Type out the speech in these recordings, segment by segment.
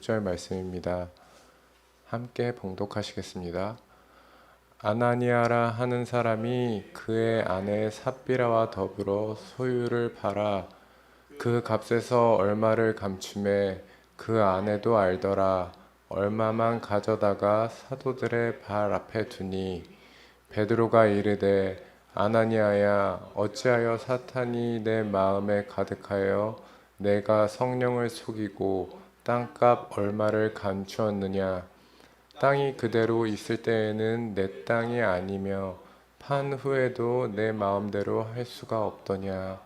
6절 말씀입니다. 함께 봉독하시겠습니다. 아나니아라 하는 사람이 그의 아내 삽비라와 더불어 소유를 팔아 그 값에서 얼마를 감추매 그 아내도 알더라. 얼마만 가져다가 사도들의 발 앞에 두니 베드로가 이르되 아나니아야 어찌하여 사탄이 내 마음에 가득하여 내가 성령을 속이고 땅값 얼마를 감추었느냐. 땅이 그대로 있을 때에는 내 땅이 아니며 판 후에도 내 마음대로 할 수가 없더냐.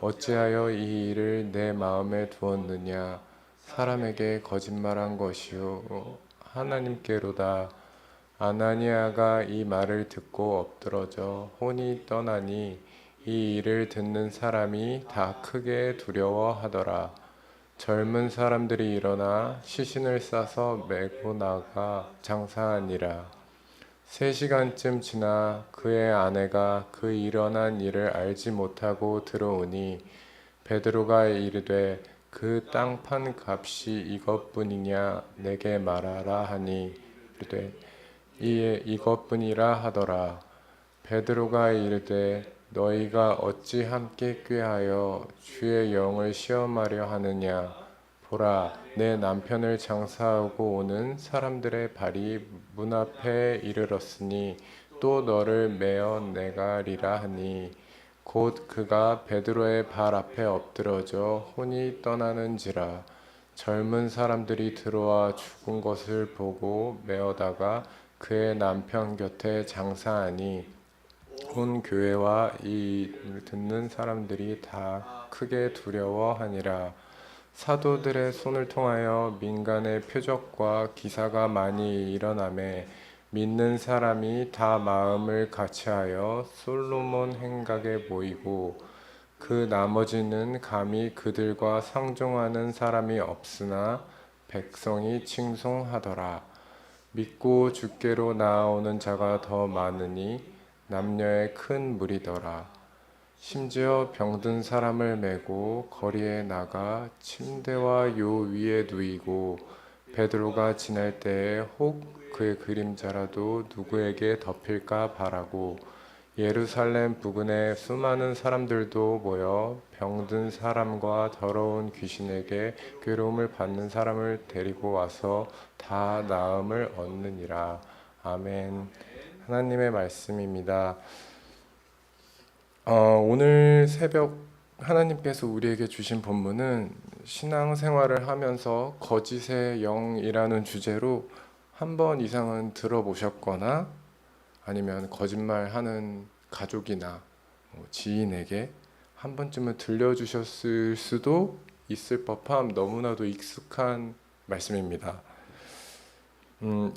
어찌하여 이 일을 내 마음에 두었느냐. 사람에게 거짓말한 것이요 하나님께로다. 아나니아가 이 말을 듣고 엎드러져 혼이 떠나니 이 일을 듣는 사람이 다 크게 두려워하더라. 젊은 사람들이 일어나 시신을 싸서 메고 나가 장사하니라. 3시간쯤 지나 그의 아내가 그 일어난 일을 알지 못하고 들어오니 베드로가 이르되 그 땅 판 값이 이것뿐이냐 내게 말하라 하니 이르되 이에 이것뿐이라 하더라. 베드로가 이르되 너희가 어찌 함께 꾀하여 주의 영을 시험하려 하느냐. 보라, 내 남편을 장사하고 오는 사람들의 발이 문 앞에 이르렀으니 또 너를 메어 내가리라 하니 곧 그가 베드로의 발 앞에 엎드러져 혼이 떠나는지라. 젊은 사람들이 들어와 죽은 것을 보고 메어다가 그의 남편 곁에 장사하니 온 교회와 이 듣는 사람들이 다 크게 두려워하니라. 사도들의 손을 통하여 민간의 표적과 기사가 많이 일어나매 믿는 사람이 다 마음을 같이하여 솔로몬 행각에 모이고 그 나머지는 감히 그들과 상종하는 사람이 없으나 백성이 칭송하더라. 믿고 주께로 나아오는 자가 더 많으니 남녀의 큰 무리더라. 심지어 병든 사람을 메고 거리에 나가 침대와 요 위에 누이고 베드로가 지날 때에 혹 그의 그림자라도 누구에게 덮일까 바라고 예루살렘 부근에 수많은 사람들도 모여 병든 사람과 더러운 귀신에게 괴로움을 받는 사람을 데리고 와서 다 나음을 얻느니라. 아멘. 하나님의 말씀입니다. 오늘 새벽 하나님께서 우리에게 주신 본문은 신앙생활을 하면서 거짓의 영이라는 주제로 한 번 이상은 들어보셨거나 아니면 거짓말하는 가족이나 지인에게 한 번쯤은 들려주셨을 수도 있을 법함 너무나도 익숙한 말씀입니다.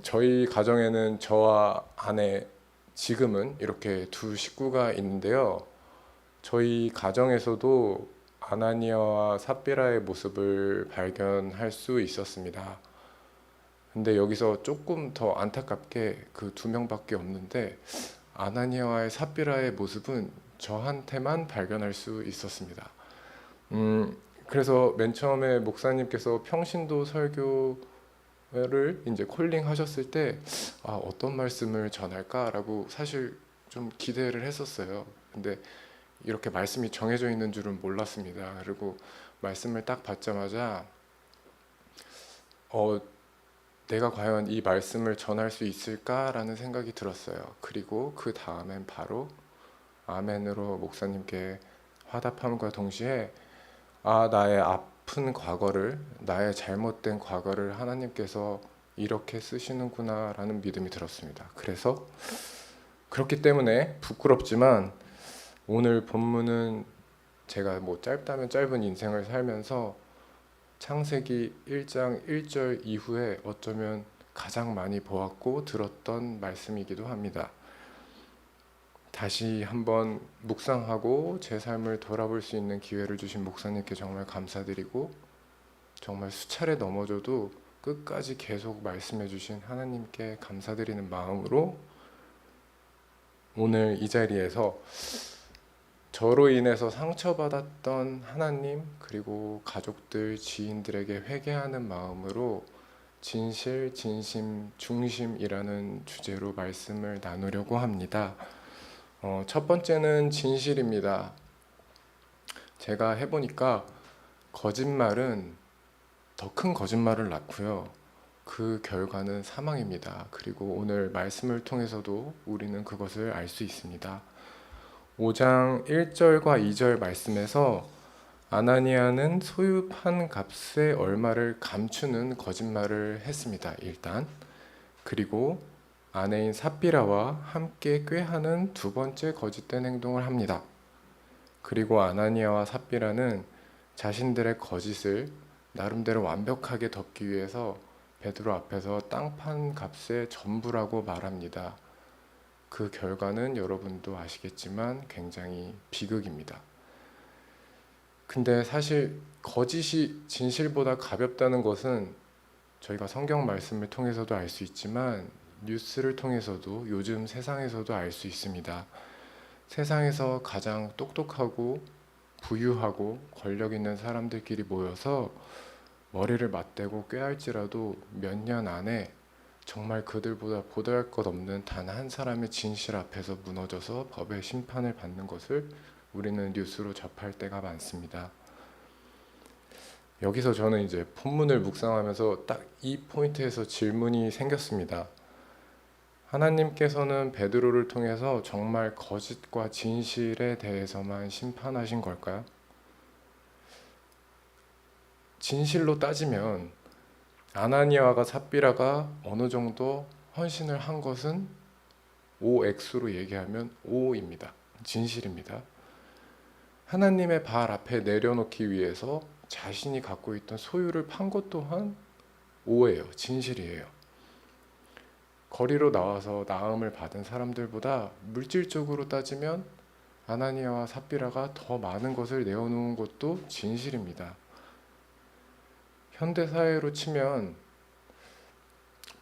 저희 가정에는 저와 아내 지금은 이렇게 두 식구가 있는데요. 저희 가정에서도 아나니아와 삽비라의 모습을 발견할 수 있었습니다. 근데 여기서 조금 더 안타깝게 그 두 명밖에 없는데 아나니아와의 삽비라의 모습은 저한테만 발견할 수 있었습니다. 그래서 맨 처음에 목사님께서 평신도 설교를 이제 콜링 하셨을 때 어떤 말씀을 전할까라고 사실 좀 기대를 했었어요. 근데 이렇게 말씀이 정해져 있는 줄은 몰랐습니다. 그리고 말씀을 딱 받자마자 내가 과연 이 말씀을 전할 수 있을까라는 생각이 들었어요. 그리고 그 다음엔 바로 아멘으로 목사님께 화답함과 동시에 나의 아픈 과거를, 나의 잘못된 과거를 하나님께서 이렇게 쓰시는구나 라는 믿음이 들었습니다. 그래서 그렇기 때문에 부끄럽지만 오늘 본문은 제가 짧다면 짧은 인생을 살면서 창세기 1장 1절 이후에 어쩌면 가장 많이 보았고 들었던 말씀이기도 합니다. 다시 한번 묵상하고 제 삶을 돌아볼 수 있는 기회를 주신 목사님께 정말 감사드리고 정말 수차례 넘어져도 끝까지 계속 말씀해 주신 하나님께 감사드리는 마음으로 오늘 이 자리에서 저로 인해서 상처받았던 하나님, 그리고 가족들, 지인들에게 회개하는 마음으로 진실, 진심, 중심이라는 주제로 말씀을 나누려고 합니다. 첫 번째는 진실입니다. 제가 해보니까 거짓말은 더 큰 거짓말을 낳고요. 그 결과는 사망입니다. 그리고 오늘 말씀을 통해서도 우리는 그것을 알 수 있습니다. 5장 1절과 2절 말씀에서 아나니아는 소유한 값의 얼마를 감추는 거짓말을 했습니다. 일단. 그리고 아내인 삽비라와 함께 꾀하는 두 번째 거짓된 행동을 합니다. 그리고 아나니아와 삽비라는 자신들의 거짓을 나름대로 완벽하게 덮기 위해서 베드로 앞에서 땅 판 값의 전부라고 말합니다. 그 결과는 여러분도 아시겠지만 굉장히 비극입니다. 근데 사실 거짓이 진실보다 가볍다는 것은 저희가 성경 말씀을 통해서도 알 수 있지만 뉴스를 통해서도 요즘 세상에서도 알 수 있습니다. 세상에서 가장 똑똑하고 부유하고 권력 있는 사람들끼리 모여서 머리를 맞대고 꾀할지라도 몇 년 안에 정말 그들보다 보잘 것 없는 단 한 사람의 진실 앞에서 무너져서 법의 심판을 받는 것을 우리는 뉴스로 접할 때가 많습니다. 여기서 저는 이제 본문을 묵상하면서 딱 이 포인트에서 질문이 생겼습니다. 하나님께서는 베드로를 통해서 정말 거짓과 진실에 대해서만 심판하신 걸까요? 진실로 따지면 아나니아와 삽비라가 어느 정도 헌신을 한 것은 OX로 얘기하면 O입니다. 진실입니다. 하나님의 발 앞에 내려놓기 위해서 자신이 갖고 있던 소유를 판 것 또한 O예요. 진실이에요. 거리로 나와서 나음을 받은 사람들보다 물질적으로 따지면 아나니아와 삽비라가 더 많은 것을 내어놓은 것도 진실입니다. 현대 사회로 치면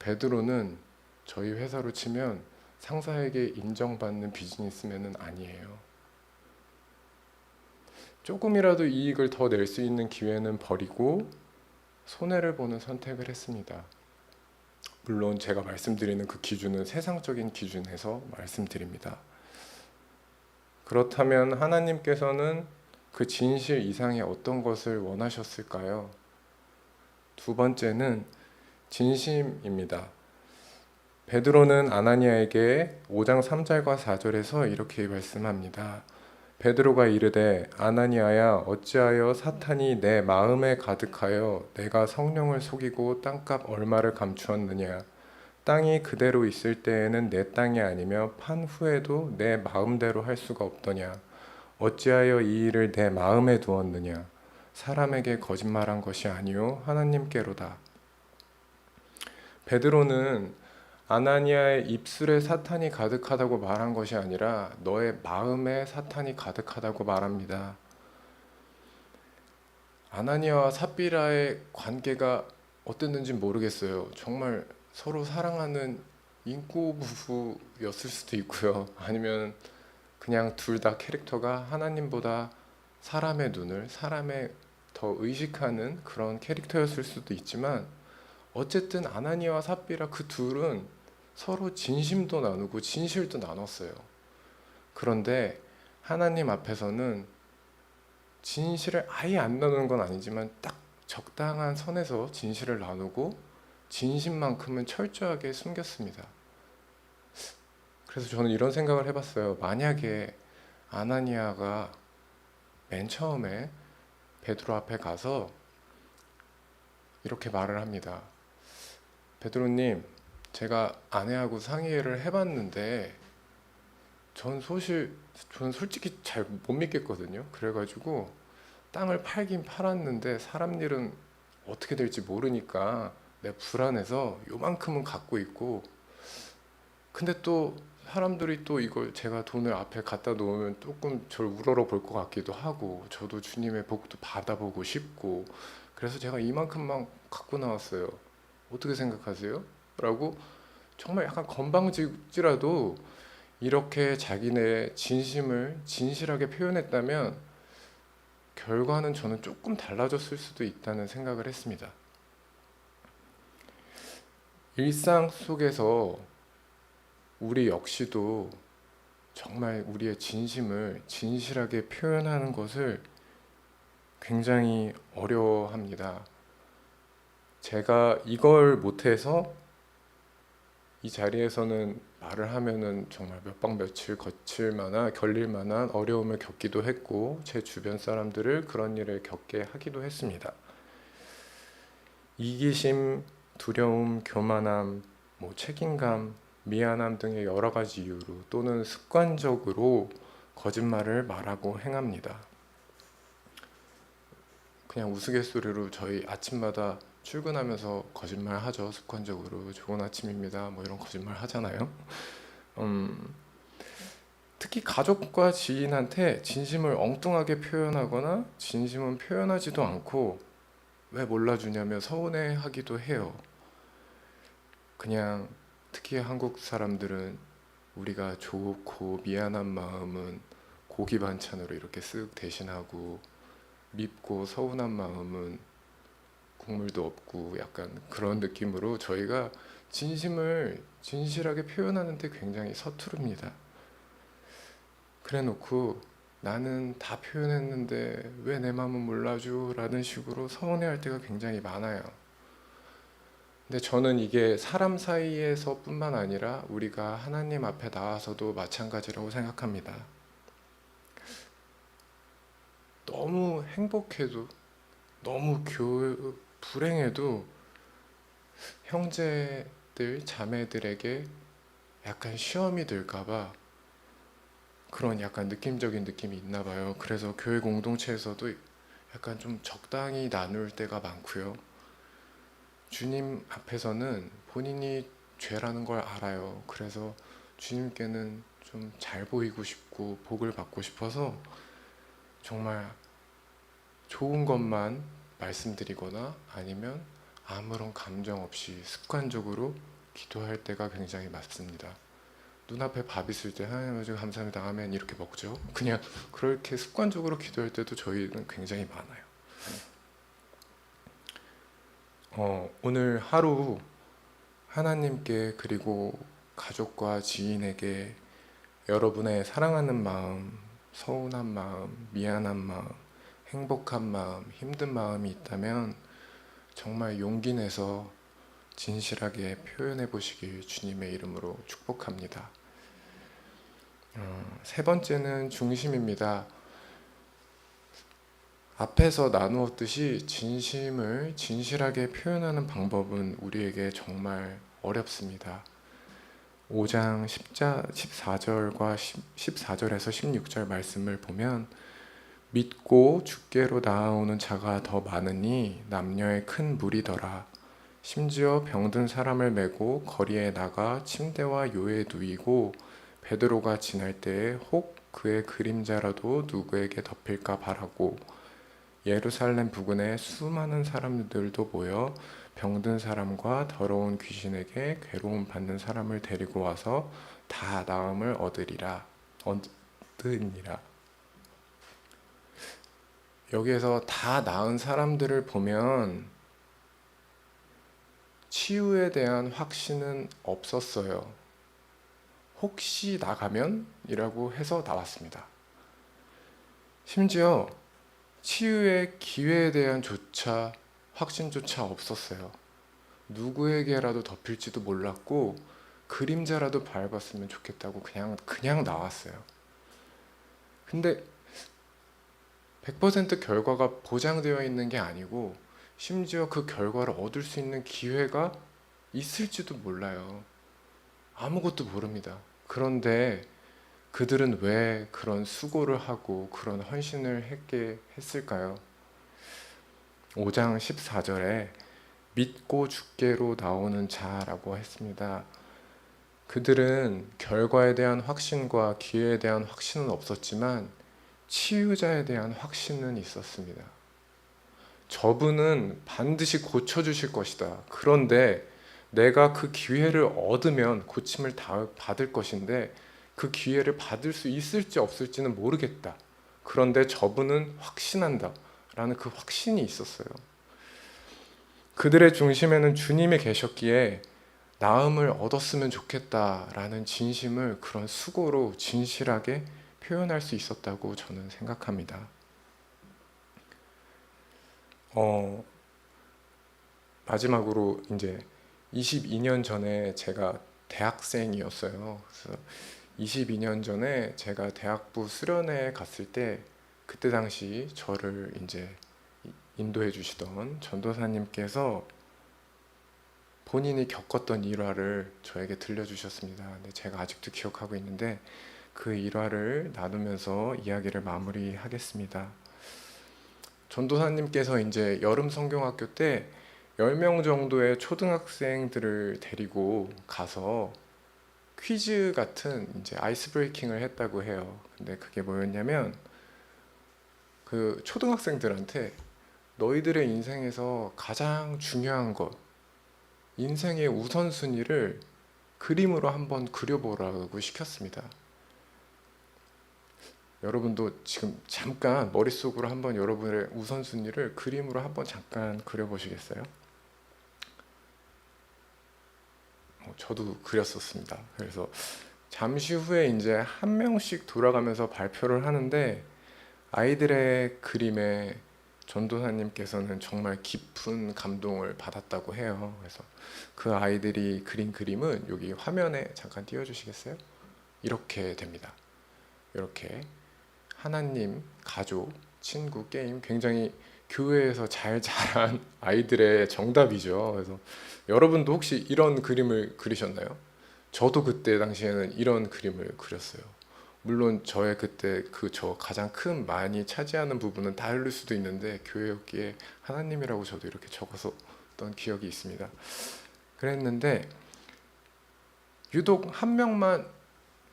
베드로는 저희 회사로 치면 상사에게 인정받는 비즈니스맨은 아니에요. 조금이라도 이익을 더 낼 수 있는 기회는 버리고 손해를 보는 선택을 했습니다. 물론 제가 말씀드리는 그 기준은 세상적인 기준에서 말씀드립니다. 그렇다면 하나님께서는 그 진실 이상의 어떤 것을 원하셨을까요? 두 번째는 진심입니다. 베드로는 아나니아에게 5장 3절과 4절에서 이렇게 말씀합니다. 베드로가 이르되 아나니아야 어찌하여 사탄이 내 마음에 가득하여 내가 성령을 속이고 땅값 얼마를 감추었느냐. 땅이 그대로 있을 때에는 내 땅이 아니며 판 후에도 내 마음대로 할 수가 없더냐. 어찌하여 이 일을 내 마음에 두었느냐. 사람에게 거짓말한 것이 아니요 하나님께로다. 베드로는 아나니아의 입술에 사탄이 가득하다고 말한 것이 아니라 너의 마음에 사탄이 가득하다고 말합니다. 아나니아와 삽비라의 관계가 어땠는지 모르겠어요. 정말 서로 사랑하는 인고 부부였을 수도 있고요. 아니면 그냥 둘 다 캐릭터가 하나님보다 사람의 눈을 사람의 더 의식하는 그런 캐릭터였을 수도 있지만 어쨌든 아나니아와 삽비라 그 둘은 서로 진심도 나누고 진실도 나눴어요. 그런데 하나님 앞에서는 진실을 아예 안 나누는 건 아니지만 딱 적당한 선에서 진실을 나누고 진심만큼은 철저하게 숨겼습니다. 그래서 저는 이런 생각을 해봤어요. 만약에 아나니아가 맨 처음에 베드로 앞에 가서 이렇게 말을 합니다. 베드로님, 제가 아내하고 상의를 해봤는데 전 솔직히 잘 못 믿겠거든요. 그래가지고 땅을 팔긴 팔았는데 사람 일은 어떻게 될지 모르니까 내가 불안해서 요만큼은 갖고 있고, 근데 또 사람들이 또 이걸 제가 돈을 앞에 갖다 놓으면 조금 저를 우러러 볼 것 같기도 하고 저도 주님의 복도 받아보고 싶고 그래서 제가 이만큼만 갖고 나왔어요. 어떻게 생각하세요? 라고 정말 약간 건방지지라도 이렇게 자기네 진심을 진실하게 표현했다면 결과는 저는 조금 달라졌을 수도 있다는 생각을 했습니다. 일상 속에서 우리 역시도 정말 우리의 진심을 진실하게 표현하는 것을 굉장히 어려워합니다. 제가 이걸 못해서 이 자리에서는 말을 하면은 정말 몇 박 며칠 걸릴 만한 어려움을 겪기도 했고, 제 주변 사람들을 그런 일을 겪게 하기도 했습니다. 이기심, 두려움, 교만함, 책임감, 미안함 등의 여러 가지 이유로 또는 습관적으로 거짓말을 말하고 행합니다. 그냥 우스갯소리로 저희 아침마다 출근하면서 거짓말 하죠. 습관적으로 좋은 아침입니다. 이런 거짓말 하잖아요. 특히 가족과 지인한테 진심을 엉뚱하게 표현하거나 진심은 표현하지도 않고 왜 몰라주냐며 서운해하기도 해요. 그냥 특히 한국 사람들은 우리가 좋고 미안한 마음은 고기 반찬으로 이렇게 쓱 대신하고, 밉고 서운한 마음은 국물도 없고, 약간 그런 느낌으로 저희가 진심을 진실하게 표현하는데 굉장히 서투릅니다. 그래 놓고 나는 다 표현했는데 왜 내 마음은 몰라줘? 라는 식으로 서운해할 때가 굉장히 많아요. 근데 저는 이게 사람 사이에서 뿐만 아니라 우리가 하나님 앞에 나와서도 마찬가지라고 생각합니다. 너무 행복해도, 너무 불행해도 형제들, 자매들에게 약간 시험이 들까봐 그런 약간 느낌적인 느낌이 있나 봐요. 그래서 교회 공동체에서도 약간 좀 적당히 나눌 때가 많고요. 주님 앞에서는 본인이 죄라는 걸 알아요. 그래서 주님께는 좀 잘 보이고 싶고 복을 받고 싶어서 정말 좋은 것만 말씀드리거나 아니면 아무런 감정 없이 습관적으로 기도할 때가 굉장히 많습니다. 눈앞에 밥 있을 때 하나님 감사합니다 아멘 이렇게 먹죠. 그냥 그렇게 습관적으로 기도할 때도 저희는 굉장히 많아요. 오늘 하루 하나님께 그리고 가족과 지인에게 여러분의 사랑하는 마음, 서운한 마음, 미안한 마음, 행복한 마음, 힘든 마음이 있다면 정말 용기 내서 진실하게 표현해 보시길 주님의 이름으로 축복합니다. 세 번째는 중심입니다. 앞에서 나누었듯이 진심을 진실하게 표현하는 방법은 우리에게 정말 어렵습니다. 5장 14절과 14절에서 16절 말씀을 보면 믿고 주께로 나아오는 자가 더 많으니 남녀의 큰 무리더라. 심지어 병든 사람을 메고 거리에 나가 침대와 요에 누이고 베드로가 지날 때에 혹 그의 그림자라도 누구에게 덮일까 바라고 예루살렘 부근에 수많은 사람들도 모여 병든 사람과 더러운 귀신에게 괴로움 받는 사람을 데리고 와서 다 나음을 얻으니라. 여기에서 다 나은 사람들을 보면 치유에 대한 확신은 없었어요. 혹시 나가면? 이라고 해서 나왔습니다. 심지어 치유의 기회에 대한 확신조차 없었어요. 누구에게라도 덮일지도 몰랐고 그림자라도 밟았으면 좋겠다고 그냥 나왔어요. 근데 100% 결과가 보장되어 있는 게 아니고 심지어 그 결과를 얻을 수 있는 기회가 있을지도 몰라요. 아무것도 모릅니다. 그런데 그들은 왜 그런 수고를 하고 그런 헌신을 했을까요? 5장 14절에 믿고 주께로 나오는 자라고 했습니다. 그들은 결과에 대한 확신과 기회에 대한 확신은 없었지만 치유자에 대한 확신은 있었습니다. 저분은 반드시 고쳐주실 것이다. 그런데 내가 그 기회를 얻으면 고침을 받을 것인데 그 기회를 받을 수 있을지 없을지는 모르겠다. 그런데 저분은 확신한다. 라는 그 확신이 있었어요. 그들의 중심에는 주님이 계셨기에 나음을 얻었으면 좋겠다라는 진심을 그런 수고로 진실하게 표현할 수 있었다고 저는 생각합니다. 마지막으로 이제 22년 전에 제가 대학생이었어요. 그래서 22년 전에 제가 대학부 수련회에 갔을 때 그때 당시 저를 이제 인도해 주시던 전도사님께서 본인이 겪었던 일화를 저에게 들려주셨습니다. 근데 제가 아직도 기억하고 있는데 그 일화를 나누면서 이야기를 마무리하겠습니다. 전도사님께서 이제 여름 성경학교 때 10명 정도의 초등학생들을 데리고 가서 퀴즈 같은 이제 아이스 브레이킹을 했다고 해요. 근데 그게 뭐였냐면 그 초등학생들한테 너희들의 인생에서 가장 중요한 것, 인생의 우선순위를 그림으로 한번 그려보라고 시켰습니다. 여러분도 지금 잠깐 머릿속으로 한번 여러분의 우선순위를 그림으로 한번 잠깐 그려보시겠어요? 저도 그렸었습니다. 그래서 잠시 후에 이제 한 명씩 돌아가면서 발표를 하는데 아이들의 그림에 전도사님께서는 정말 깊은 감동을 받았다고 해요. 그래서 그 아이들이 그린 그림은 여기 화면에 잠깐 띄워주시겠어요? 이렇게 됩니다. 이렇게 하나님, 가족, 친구, 게임, 굉장히 교회에서 잘 자란 아이들의 정답이죠. 그래서 여러분도 혹시 이런 그림을 그리셨나요? 저도 그때 당시에는 이런 그림을 그렸어요. 물론 저의 그때 저 가장 큰 많이 차지하는 부분은 다를 수도 있는데 교회였기에 하나님이라고 저도 이렇게 적었었던 기억이 있습니다. 그랬는데 유독 한 명만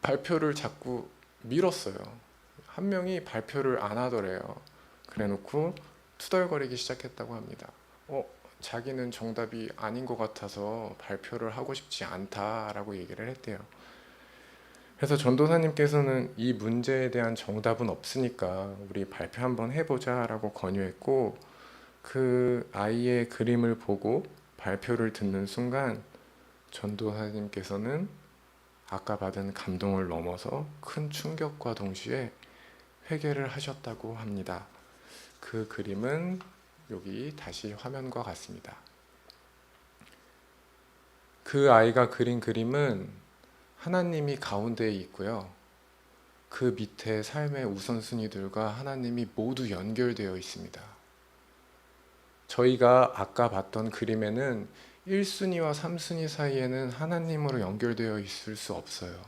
발표를 자꾸 미뤘어요. 한 명이 발표를 안 하더래요. 그래놓고 투덜거리기 시작했다고 합니다. 자기는 정답이 아닌 것 같아서 발표를 하고 싶지 않다라고 얘기를 했대요. 그래서 전도사님께서는 이 문제에 대한 정답은 없으니까 우리 발표 한번 해보자 라고 권유했고, 그 아이의 그림을 보고 발표를 듣는 순간 전도사님께서는 아까 받은 감동을 넘어서 큰 충격과 동시에 회개를 하셨다고 합니다. 그 그림은 여기 다시 화면과 같습니다. 그 아이가 그린 그림은 하나님이 가운데에 있고요. 그 밑에 삶의 우선순위들과 하나님이 모두 연결되어 있습니다. 저희가 아까 봤던 그림에는 1순위와 3순위 사이에는 하나님으로 연결되어 있을 수 없어요.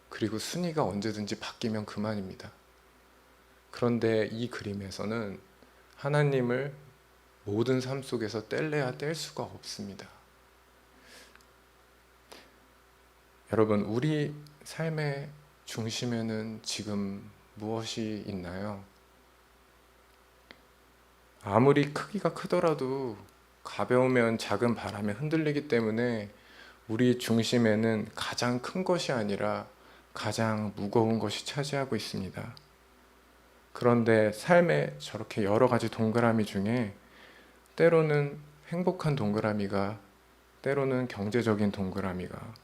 그리고 순위가 언제든지 바뀌면 그만입니다. 그런데 이 그림에서는 하나님을 모든 삶 속에서 뗄래야 뗄 수가 없습니다. 여러분, 우리 삶의 중심에는 지금 무엇이 있나요? 아무리 크기가 크더라도 가벼우면 작은 바람에 흔들리기 때문에 우리 중심에는 가장 큰 것이 아니라 가장 무거운 것이 차지하고 있습니다. 그런데 삶에 저렇게 여러 가지 동그라미 중에 때로는 행복한 동그라미가, 때로는 경제적인 동그라미가,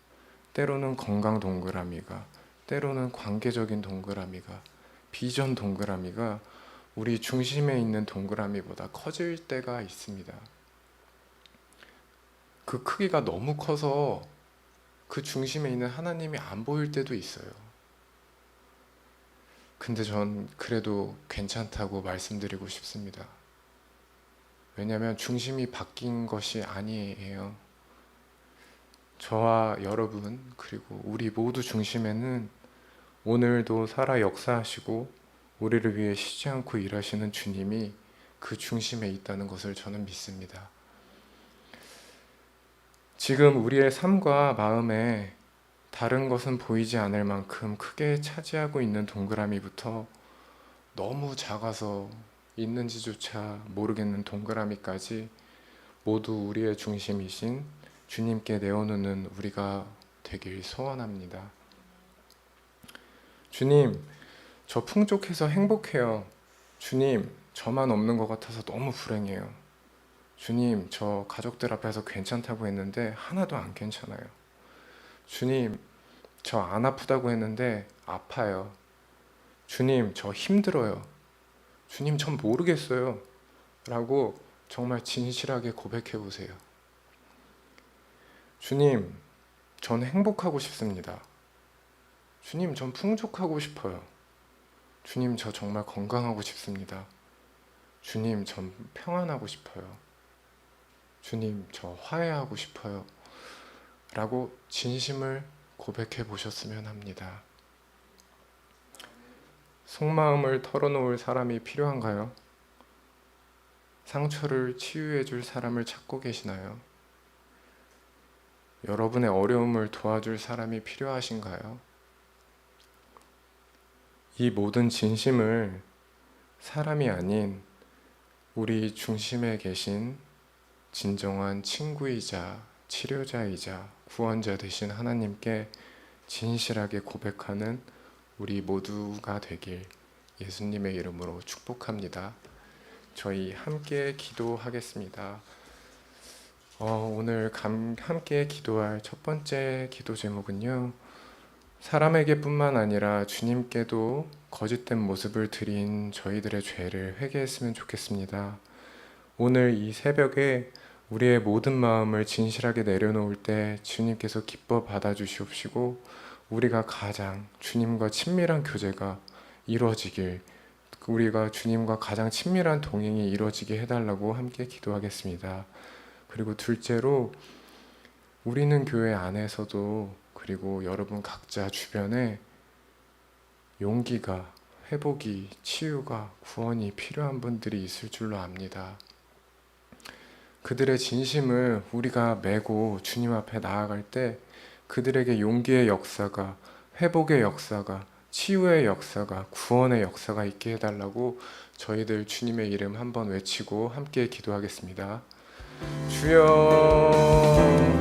때로는 건강 동그라미가, 때로는 관계적인 동그라미가, 비전 동그라미가 우리 중심에 있는 동그라미보다 커질 때가 있습니다. 그 크기가 너무 커서 그 중심에 있는 하나님이 안 보일 때도 있어요. 근데 전 그래도 괜찮다고 말씀드리고 싶습니다. 왜냐하면 중심이 바뀐 것이 아니에요. 저와 여러분 그리고 우리 모두 중심에는 오늘도 살아 역사하시고 우리를 위해 쉬지 않고 일하시는 주님이 그 중심에 있다는 것을 저는 믿습니다. 지금 우리의 삶과 마음에 다른 것은 보이지 않을 만큼 크게 차지하고 있는 동그라미부터 너무 작아서 있는지조차 모르겠는 동그라미까지 모두 우리의 중심이신 주님께 내어놓는 우리가 되길 소원합니다. 주님, 저 풍족해서 행복해요. 주님, 저만 없는 것 같아서 너무 불행해요. 주님, 저 가족들 앞에서 괜찮다고 했는데 하나도 안 괜찮아요. 주님, 저 안 아프다고 했는데 아파요. 주님, 저 힘들어요. 주님, 전 모르겠어요. 라고 정말 진실하게 고백해 보세요. 주님, 전 행복하고 싶습니다. 주님, 전 풍족하고 싶어요. 주님, 저 정말 건강하고 싶습니다. 주님, 전 평안하고 싶어요. 주님, 저 화해하고 싶어요. 라고 진심을 고백해 보셨으면 합니다. 속마음을 털어놓을 사람이 필요한가요? 상처를 치유해 줄 사람을 찾고 계시나요? 여러분의 어려움을 도와줄 사람이 필요하신가요? 이 모든 진심을 사람이 아닌 우리 중심에 계신 진정한 친구이자 치료자이자 구원자 되신 하나님께 진실하게 고백하는 우리 모두가 되길 예수님의 이름으로 축복합니다. 저희 함께 기도하겠습니다. 오늘 함께 기도할 첫 번째 기도 제목은요, 사람에게 뿐만 아니라 주님께도 거짓된 모습을 드린 저희들의 죄를 회개했으면 좋겠습니다. 오늘 이 새벽에 우리의 모든 마음을 진실하게 내려놓을 때 주님께서 기뻐 받아주시옵시고, 우리가 가장 주님과 친밀한 교제가 이루어지길, 우리가 주님과 가장 친밀한 동행이 이루어지게 해달라고 함께 기도하겠습니다. 그리고 둘째로, 우리는 교회 안에서도 그리고 여러분 각자 주변에 용기가, 회복이, 치유가, 구원이 필요한 분들이 있을 줄로 압니다. 그들의 진심을 우리가 메고 주님 앞에 나아갈 때 그들에게 용기의 역사가, 회복의 역사가, 치유의 역사가, 구원의 역사가 있게 해달라고 저희들 주님의 이름 한번 외치고 함께 기도하겠습니다. 주여